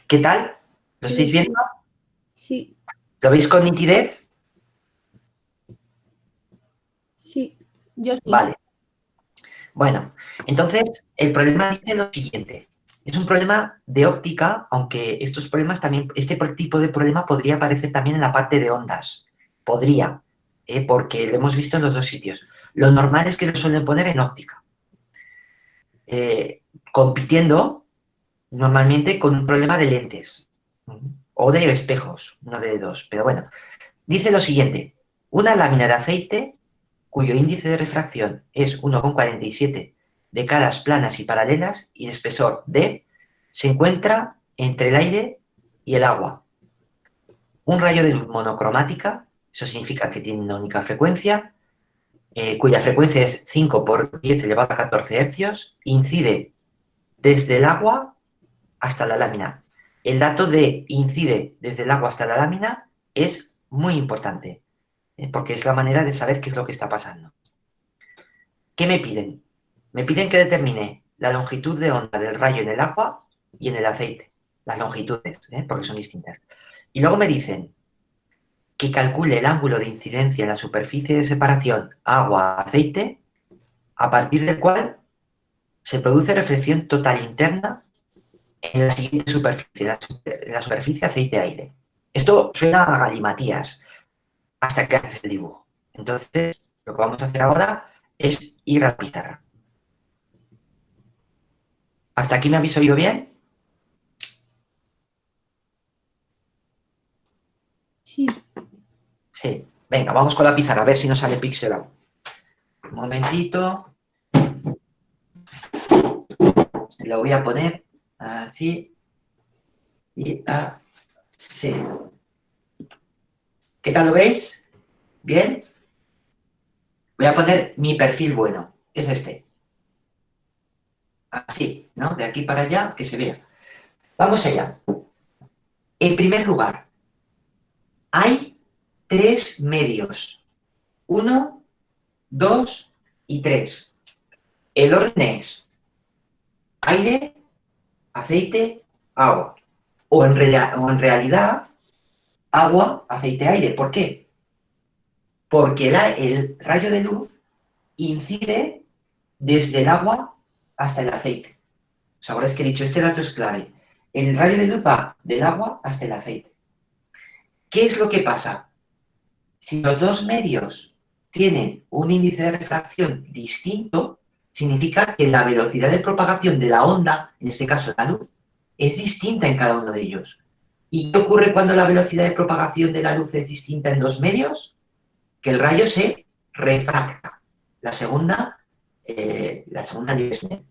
¿Qué tal? ¿Lo estáis viendo? Sí. ¿Lo veis con nitidez? Sí, yo sí. Vale. Bueno, entonces el problema dice lo siguiente. Es un problema de óptica, aunque estos problemas también, este tipo de problema podría aparecer también en la parte de ondas. Podría, porque lo hemos visto en los dos sitios. Lo normal es que lo suelen poner en óptica. Compitiendo normalmente con un problema de lentes o de espejos, no de dos. Pero bueno, dice lo siguiente. Una lámina de aceite cuyo índice de refracción es 1,47 de caras planas y paralelas y de espesor D, se encuentra entre el aire y el agua. Un rayo de luz monocromática, eso significa que tiene una única frecuencia, cuya frecuencia es 5 por 10 elevado a 14 hercios, incide desde el agua hasta la lámina. El dato de incide desde el agua hasta la lámina es muy importante, porque es la manera de saber qué es lo que está pasando. ¿Qué me piden? Me piden que determine la longitud de onda del rayo en el agua y en el aceite. Las longitudes, porque son distintas. Y luego me dicen que calcule el ángulo de incidencia en la superficie de separación agua-aceite, a partir del cual se produce reflexión total interna en la siguiente superficie, en la superficie aceite-aire. Esto suena a galimatías hasta que haces el dibujo. Entonces, lo que vamos a hacer ahora es ir a la pizarra. ¿Hasta aquí me habéis oído bien? Sí. Sí. Venga, vamos con la pizarra, a ver si nos sale pixelado. Un momentito. Lo voy a poner así y así. ¿Qué tal lo veis? ¿Bien? Voy a poner mi perfil bueno. Es este. Así, ¿no? De aquí para allá, que se vea. Vamos allá. En primer lugar, hay tres medios. 1, 2 y 3. El orden es aire, aceite, agua. O en realidad, agua, aceite, aire. ¿Por qué? Porque el rayo de luz incide desde el agua hasta el aceite. ¿Os acordáis que he dicho? Este dato es clave. El rayo de luz va del agua hasta el aceite. ¿Qué es lo que pasa? Si los dos medios tienen un índice de refracción distinto, significa que la velocidad de propagación de la onda, en este caso la luz, es distinta en cada uno de ellos. ¿Y qué ocurre cuando la velocidad de propagación de la luz es distinta en dos medios? Que el rayo se refracta. La segunda ley de Snell.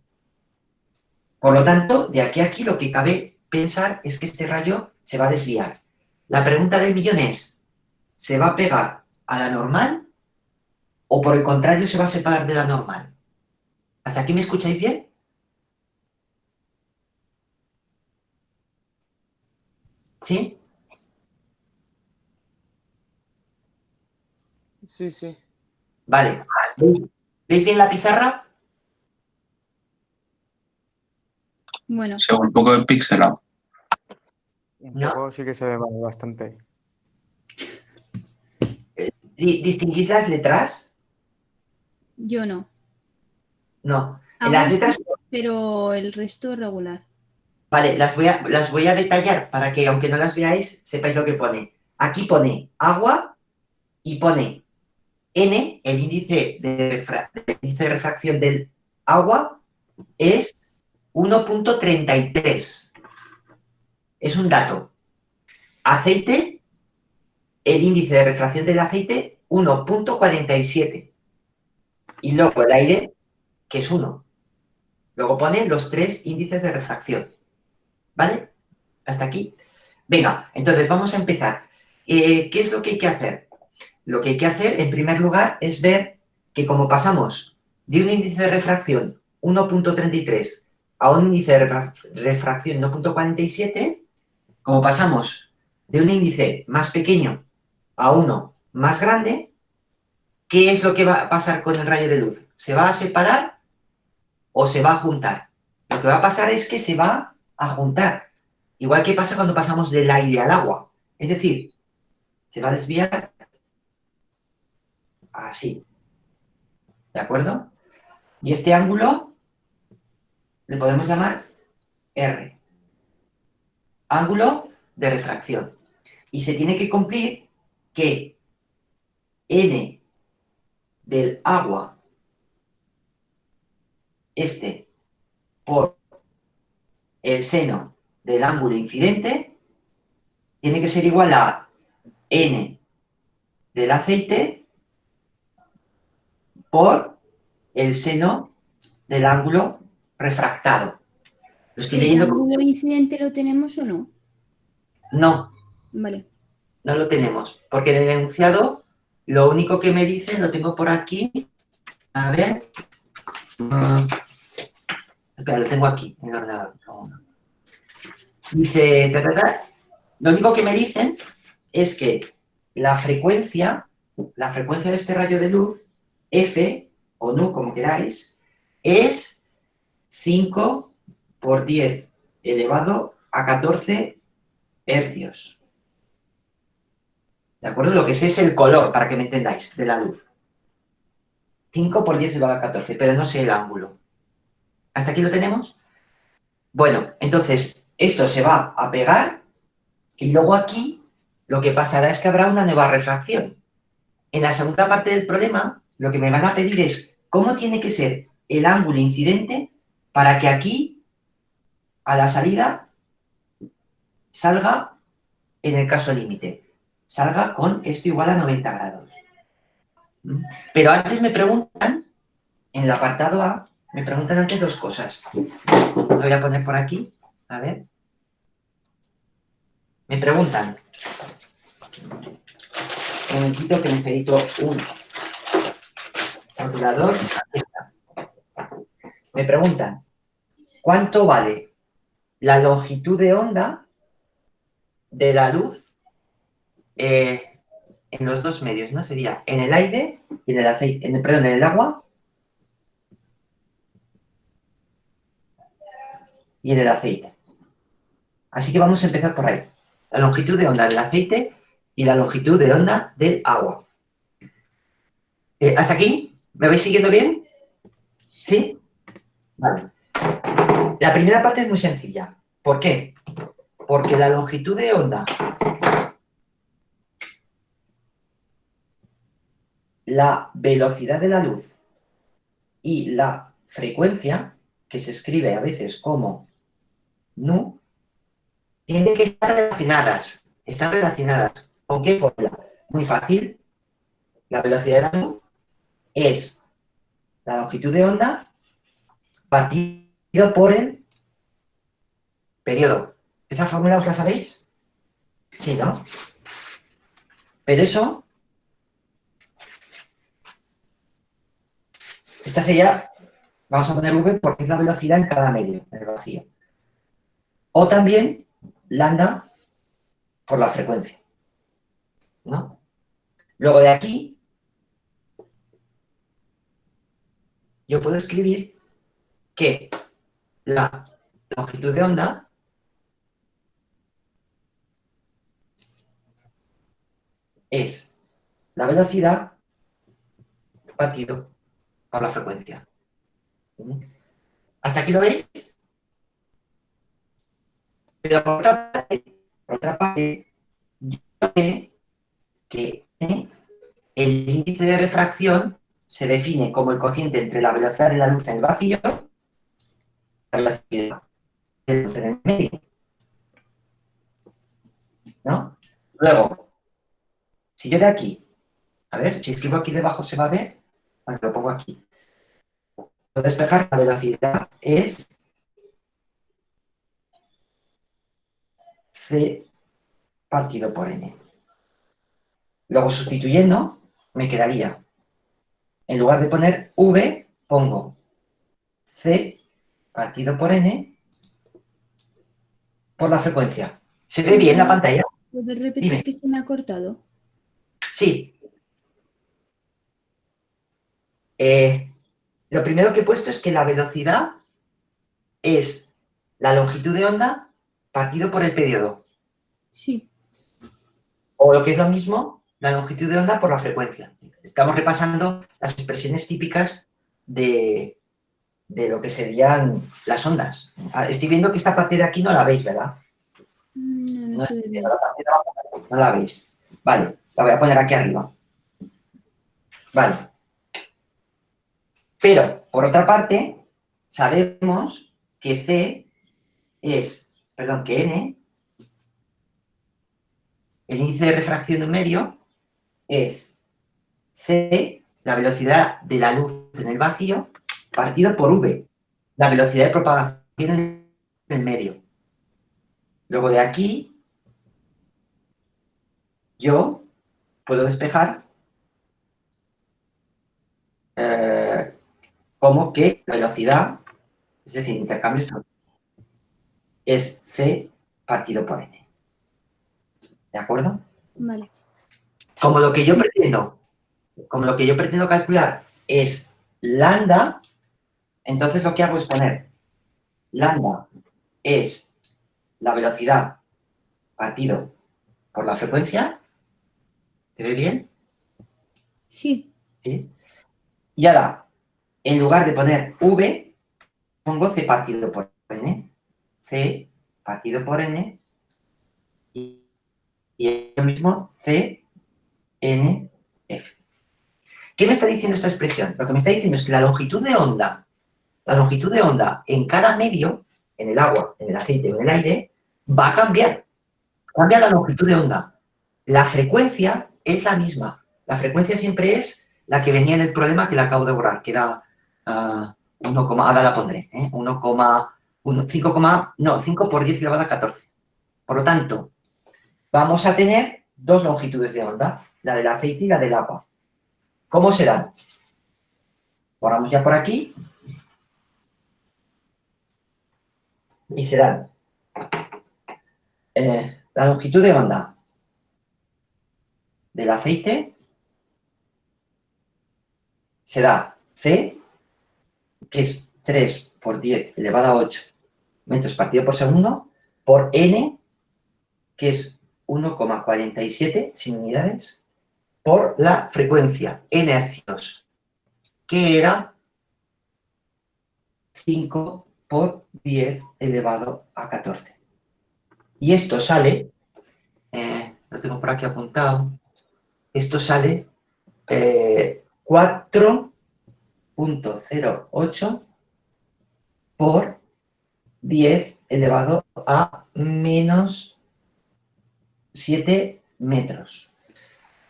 Por lo tanto, de aquí a aquí lo que cabe pensar es que este rayo se va a desviar. La pregunta del millón es, ¿se va a pegar a la normal o por el contrario se va a separar de la normal? ¿Hasta aquí me escucháis bien? ¿Sí? Sí, sí. Vale. ¿Veis bien la pizarra? Bueno. Se ve un poco pixelado. Un ¿No? poco sí que se ve bastante. ¿Distinguís las letras? Yo no. No. En las Agua sí, letras, pero el resto es regular. vale, las voy a detallar para que, aunque no las veáis, sepáis lo que pone. Aquí pone agua y pone N, el índice de refracción del agua, es 1,33. Es un dato. Aceite, el índice de refracción del aceite, 1,47. Y luego el aire, que es 1. Luego pone los tres índices de refracción. ¿Vale? Hasta aquí. Venga, entonces vamos a empezar. ¿Qué es lo que hay que hacer? Lo que hay que hacer, en primer lugar, es ver que como pasamos de un índice de refracción 1,33 a un índice de refracción 1,47, como pasamos de un índice más pequeño a uno más grande, ¿qué es lo que va a pasar con el rayo de luz? ¿Se va a separar o se va a juntar? Lo que va a pasar es que se va a juntar. Igual que pasa cuando pasamos del aire al agua. Es decir, se va a desviar así. ¿De acuerdo? Y este ángulo le podemos llamar R. Ángulo de refracción. Y se tiene que cumplir que N del agua este por el seno del ángulo incidente tiene que ser igual a N del aceite por el seno del ángulo refractado. Lo estoy ¿El leyendo con... ángulo incidente lo tenemos o no? No, Vale. no lo tenemos, porque en el enunciado lo único que me dice, lo tengo por aquí, a ver, espera, lo tengo aquí en el ordenador. Dice, lo único que me dicen es que la frecuencia de este rayo de luz, F, o nu, como queráis, es 5 por 10 elevado a 14 hercios. ¿De acuerdo? Lo que sé es el color, para que me entendáis, de la luz. 5 por 10 elevado a 14, pero no sé el ángulo. ¿Hasta aquí lo tenemos? Bueno, entonces, esto se va a pegar y luego aquí lo que pasará es que habrá una nueva refracción. En la segunda parte del problema, lo que me van a pedir es cómo tiene que ser el ángulo incidente para que aquí, a la salida, salga, en el caso límite, salga con esto igual a 90 grados. Pero antes me preguntan, en el apartado A, me preguntan antes dos cosas. Lo voy a poner por aquí, a ver. Me preguntan, un momentito que necesito un calculador. Me preguntan, ¿cuánto vale la longitud de onda de la luz en los dos medios, ¿no? Sería en el aire y en el aceite, perdón, en el agua y en el aceite. Así que vamos a empezar por ahí. La longitud de onda del aceite y la longitud de onda del agua. ¿Hasta aquí? ¿Me vais siguiendo bien? ¿Sí? Vale. La primera parte es muy sencilla. ¿Por qué? Porque la longitud de onda, la velocidad de la luz y la frecuencia, que se escribe a veces como nu, tienen que estar relacionadas. Están relacionadas. ¿Con qué fórmula? Muy fácil. La velocidad de la luz es la longitud de onda partido por el periodo. ¿Esa fórmula os la sabéis? Sí, ¿no? Pero eso, esta sería, vamos a poner V porque es la velocidad en cada medio, en el vacío. O también lambda por la frecuencia, ¿no? Luego de aquí, yo puedo escribir que la longitud de onda es la velocidad partido por la frecuencia. ¿Hasta aquí lo veis? Pero por otra parte, yo sé que el índice de refracción se define como el cociente entre la velocidad de la luz en el vacío y la velocidad de la luz en el medio, ¿no? Luego, si yo de aquí, a ver, si escribo aquí debajo se va a ver, bueno, lo pongo aquí. Para despejar la velocidad es C partido por N. Luego, sustituyendo, me quedaría, en lugar de poner V, pongo C partido por N por la frecuencia. ¿Se ve bien la pantalla? ¿Puedes repetir Dime. que se me ha cortado? Sí. Lo primero que he puesto es que la velocidad es la longitud de onda partido por el periodo. Sí. O lo que es lo mismo, la longitud de onda por la frecuencia. Estamos repasando las expresiones típicas de lo que serían las ondas. Estoy viendo que esta parte de aquí no la veis, ¿verdad? No se ve bien. No la veis. Vale, la voy a poner aquí arriba. Vale. Pero, por otra parte, sabemos que C es, perdón, que N, el índice de refracción de un medio, es C, la velocidad de la luz en el vacío, partido por V, la velocidad de propagación en el medio. Luego de aquí, yo puedo despejar como que la velocidad, es decir, intercambios, es C partido por N. ¿De acuerdo? Vale. Como lo que yo pretendo calcular es lambda, entonces lo que hago es poner lambda es la velocidad partido por la frecuencia. ¿Te ve bien? Sí. ¿Sí? Y ahora, en lugar de poner V, pongo C partido por N. C partido por N. Y lo mismo C, N, F. ¿Qué me está diciendo esta expresión? Lo que me está diciendo es que la longitud de onda en cada medio, en el agua, en el aceite o en el aire, va a cambiar. Cambia la longitud de onda. La frecuencia es la misma. La frecuencia siempre es la que venía en el problema que le acabo de borrar, que era 1, ahora la pondré, 5 por 10 elevado a 14. Por lo tanto, vamos a tener dos longitudes de onda, la del aceite y la del agua. ¿Cómo serán? Borramos ya por aquí. Y serán la longitud de onda del aceite será C, que es 3 por 10 elevado a 8 metros partido por segundo, por N, que es 1,47 sin unidades, por la frecuencia, N hercios, que era 5 por 10 elevado a 14. Y esto sale, lo tengo por aquí apuntado, esto sale 4,08 por 10 elevado a menos 7 metros.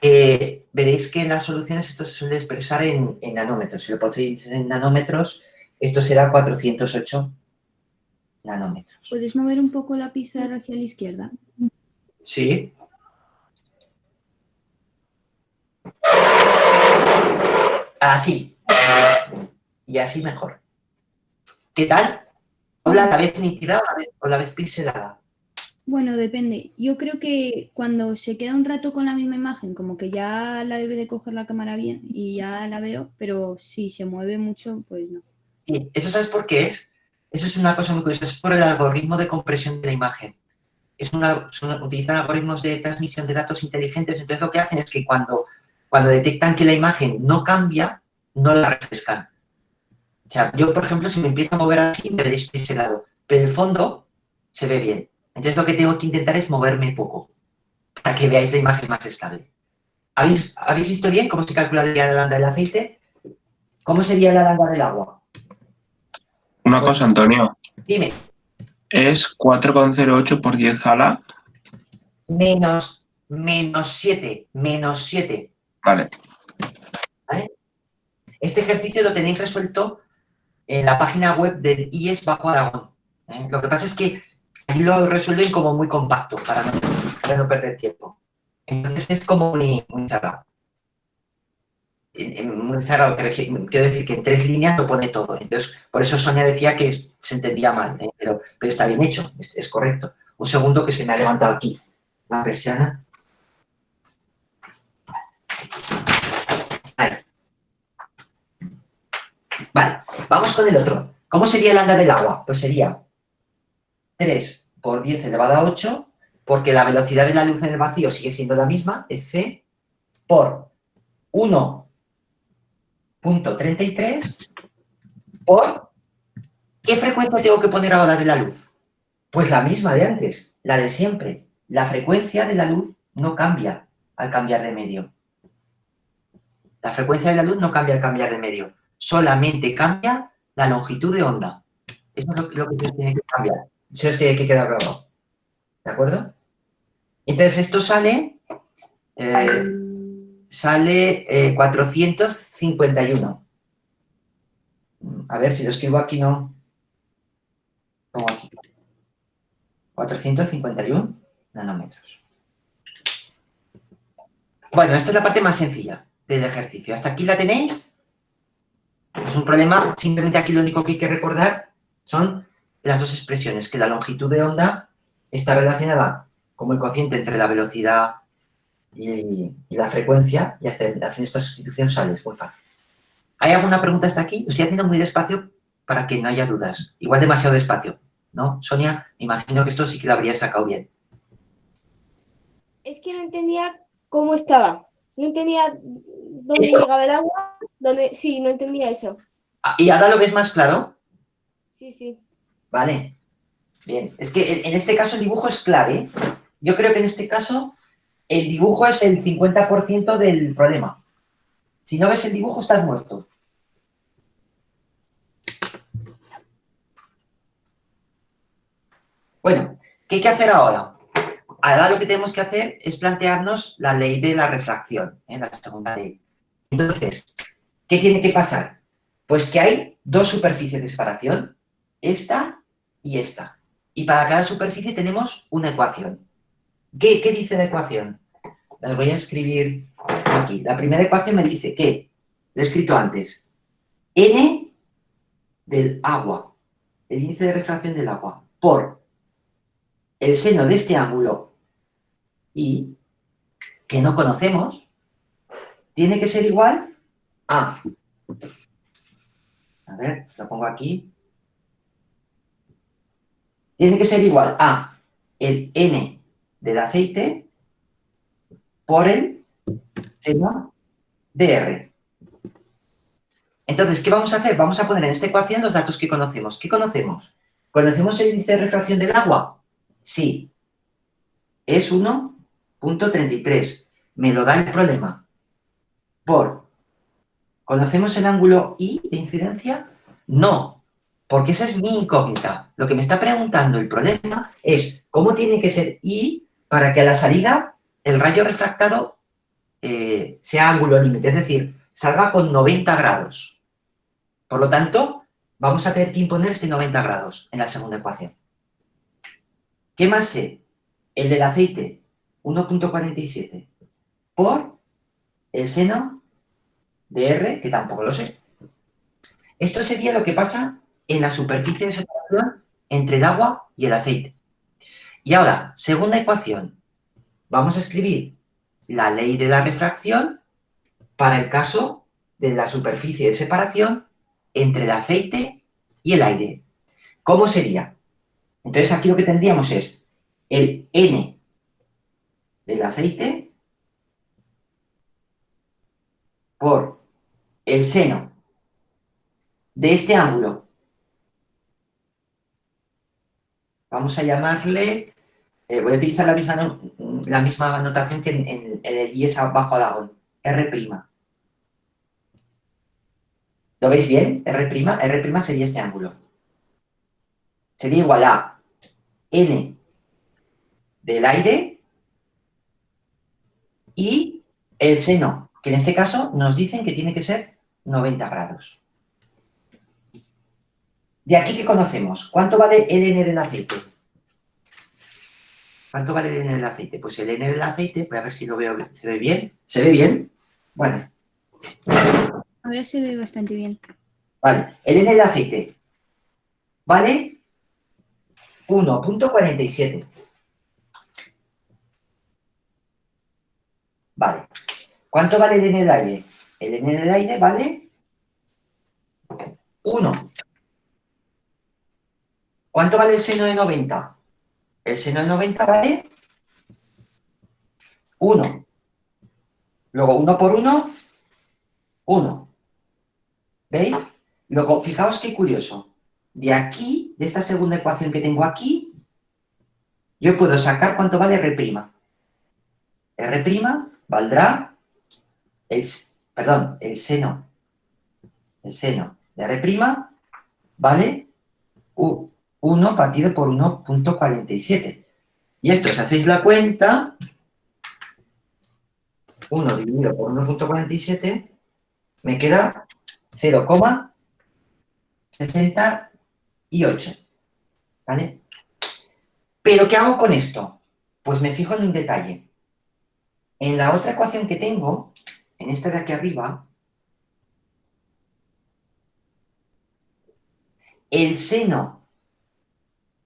Veréis que en las soluciones esto se suele expresar en nanómetros. Si lo ponéis en nanómetros, esto será 408 nanómetros. ¿Puedes mover un poco la pizarra hacia la izquierda? Sí. Así. Y así mejor. ¿Qué tal? ¿Habla la vez nítida o la vez pixelada? Bueno, depende. Yo creo que cuando se queda un rato con la misma imagen, como que ya la debe de coger la cámara bien y ya la veo, pero si se mueve mucho, pues no. Sí, ¿eso sabes por qué es? Eso es una cosa muy curiosa, es por el algoritmo de compresión de la imagen. Utilizan algoritmos de transmisión de datos inteligentes, entonces lo que hacen es que cuando detectan que la imagen no cambia, no la refrescan. O sea, yo, por ejemplo, si me empiezo a mover así, me veréis pixelado, pero el fondo se ve bien. Entonces lo que tengo que intentar es moverme poco, para que veáis la imagen más estable. ¿Habéis visto bien cómo se calcularía la lambda del aceite? ¿Cómo sería la lambda del agua? Una cosa, Antonio. Dime. Es 4,08 por 10 a la... Menos 7. Vale. ¿Vale? Este ejercicio lo tenéis resuelto en la página web del IES Bajo Aragón. Lo que pasa es que ahí lo resuelven como muy compacto para no perder tiempo. Entonces es como muy cerrado. Muy cerrado, quiero decir que en 3 líneas lo pone todo. Entonces, por eso Sonia decía que se entendía mal, pero está bien hecho, es correcto. Un segundo que se me ha levantado aquí la persiana. Vale, vamos con el otro. ¿Cómo sería el lambda del agua? Pues sería 3 por 10 elevado a 8, porque la velocidad de la luz en el vacío sigue siendo la misma, es c, por 1.33 por... ¿Qué frecuencia tengo que poner ahora de la luz? Pues la misma de antes, la de siempre. La frecuencia de la luz no cambia al cambiar de medio. La frecuencia de la luz no cambia al cambiar de medio. Solamente cambia la longitud de onda. Eso es lo que tiene que cambiar. Eso sí hay que quedar grabado. ¿De acuerdo? Entonces esto sale 451. A ver, si lo escribo aquí no... Pongo aquí. 451 nanómetros. Bueno, esta es la parte más sencilla del ejercicio. ¿Hasta aquí la tenéis? Es un problema, simplemente aquí lo único que hay que recordar son las dos expresiones, que la longitud de onda está relacionada como el cociente entre la velocidad y la frecuencia, y haciendo esta sustitución sale, es muy fácil. ¿Hay alguna pregunta hasta aquí? Lo estoy haciendo muy despacio para que no haya dudas. Igual demasiado despacio, ¿no? Sonia, me imagino que esto sí que lo habría sacado bien. Es que no entendía cómo estaba. No entendía dónde ¿Esto? llegaba el agua. Sí, no entendía eso. ¿Y ahora lo ves más claro? Sí, sí. Vale. Bien. Es que en este caso el dibujo es clave. Yo creo que en este caso el dibujo es el 50% del problema. Si no ves el dibujo, estás muerto. Bueno, ¿qué hay que hacer ahora? Ahora lo que tenemos que hacer es plantearnos la ley de la refracción, la segunda ley. Entonces, ¿qué tiene que pasar? Pues que hay dos superficies de separación, esta y esta. Y para cada superficie tenemos una ecuación. ¿Qué dice la ecuación? Las voy a escribir aquí. La primera ecuación me dice que, lo he escrito antes, n del agua, el índice de refracción del agua, por el seno de este ángulo y que no conocemos, tiene que ser igual a ver, lo pongo aquí, tiene que ser igual a el N del aceite por el seno de R. Entonces, ¿qué vamos a hacer? Vamos a poner en esta ecuación los datos que conocemos. ¿Qué conocemos? ¿Conocemos el índice de refracción del agua? Sí. Es 1.33. Me lo da el problema. ¿Conocemos el ángulo I de incidencia? No, porque esa es mi incógnita. Lo que me está preguntando el problema es cómo tiene que ser I para que a la salida el rayo refractado sea ángulo límite, es decir, salga con 90 grados. Por lo tanto, vamos a tener que imponer este 90 grados en la segunda ecuación. ¿Qué más sé? El del aceite, 1.47, por el seno de R, que tampoco lo sé. Esto sería lo que pasa en la superficie de separación entre el agua y el aceite. Y ahora, segunda ecuación. Vamos a escribir la ley de la refracción para el caso de la superficie de separación entre el aceite y el aire. ¿Cómo sería? Entonces aquí lo que tendríamos es el N del aceite por el seno de este ángulo. Vamos a llamarle, voy a utilizar la misma notación que en el IES bajo Aragón, R'. ¿Lo veis bien? R' sería este ángulo. Sería igual a N del aire y el seno, que en este caso nos dicen que tiene que ser 90 grados. De aquí que conocemos, ¿cuánto vale el N del aceite? ¿Cuánto vale el N del aceite? Pues el N del aceite, voy a ver si lo veo, ¿se ve bien? ¿Se ve bien? Bueno. Ahora se ve bastante bien. Vale, el N del aceite vale 1.47. Vale. ¿Cuánto vale el N del aire? El N del aire vale 1. ¿Cuánto vale el seno de 90? el seno de 90 vale 1. Luego 1 por 1, 1. ¿Veis? Luego, fijaos qué curioso. De aquí, de esta segunda ecuación que tengo aquí, yo puedo sacar cuánto vale R'. R' valdrá, el seno de R' vale 1 partido por 1.47. Y esto, si hacéis la cuenta, 1 dividido por 1.47, me queda 0,68. ¿Vale? ¿Pero qué hago con esto? Pues me fijo en un detalle. En la otra ecuación que tengo, en esta de aquí arriba, el seno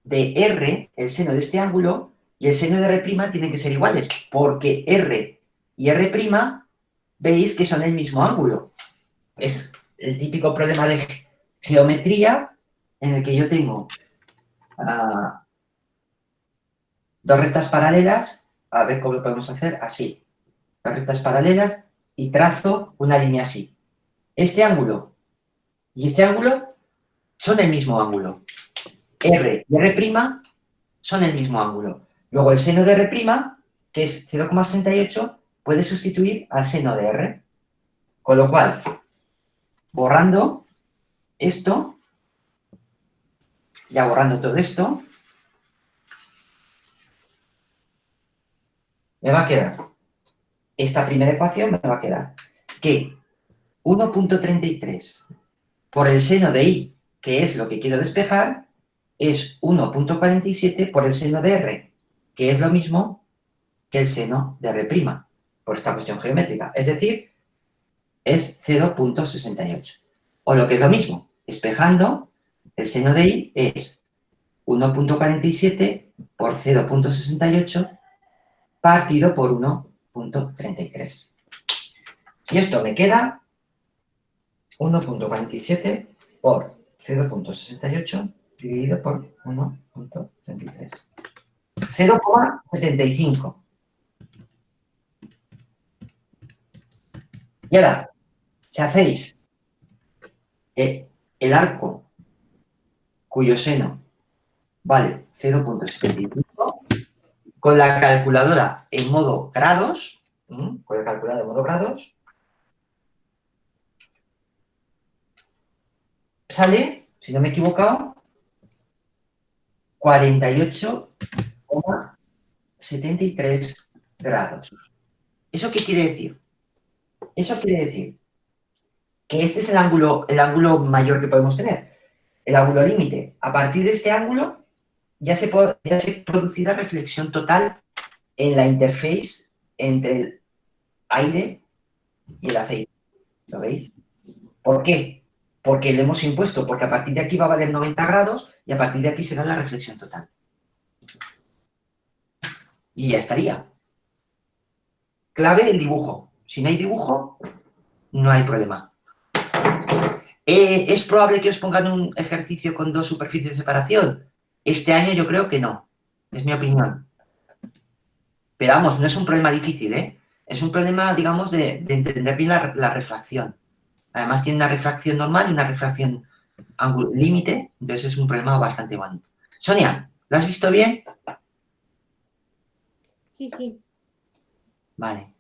de R, el seno de este ángulo, y el seno de R' tienen que ser iguales, porque R y R', veis que son el mismo ángulo. Es el típico problema de geometría en el que yo tengo dos rectas paralelas, a ver cómo lo podemos hacer, así. Dos rectas paralelas y trazo una línea así. Este ángulo y este ángulo son el mismo ángulo. R y R' son el mismo ángulo. Luego el seno de R', que es 0,68, puede sustituir al seno de R. Con lo cual, borrando esto, ya borrando todo esto, me va a quedar, esta primera ecuación me va a quedar que 1.33 por el seno de I, que es lo que quiero despejar, es 1.47 por el seno de R, que es lo mismo que el seno de R', por esta cuestión geométrica. Es decir, es 0.68. O lo que es lo mismo, despejando, el seno de I es 1.47 por 0.68 partido por 1.33. Y esto me queda 1.47 por 0.68 dividido por 1.33. 0,75. Y ahora, si hacéis el arco cuyo seno vale 0.75, con la calculadora en modo grados, sale, si no me he equivocado, 48,73 grados. ¿Eso qué quiere decir? Eso quiere decir que este es el ángulo mayor que podemos tener, el ángulo límite. A partir de este ángulo ya se producirá reflexión total en la interface entre el aire y el aceite. ¿Lo veis? ¿Por qué? Porque le hemos impuesto, porque a partir de aquí va a valer 90 grados y a partir de aquí será la reflexión total. Y ya estaría. Clave el dibujo. Si no hay dibujo, no hay problema. ¿Es probable que os pongan un ejercicio con dos superficies de separación? Este año yo creo que no. Es mi opinión. Pero vamos, no es un problema difícil, ¿eh? Es un problema, digamos, de entender bien la refracción. Además tiene una refracción normal y una refracción límite, entonces es un problema bastante bonito. Sonia, ¿lo has visto bien? Sí, sí. Vale.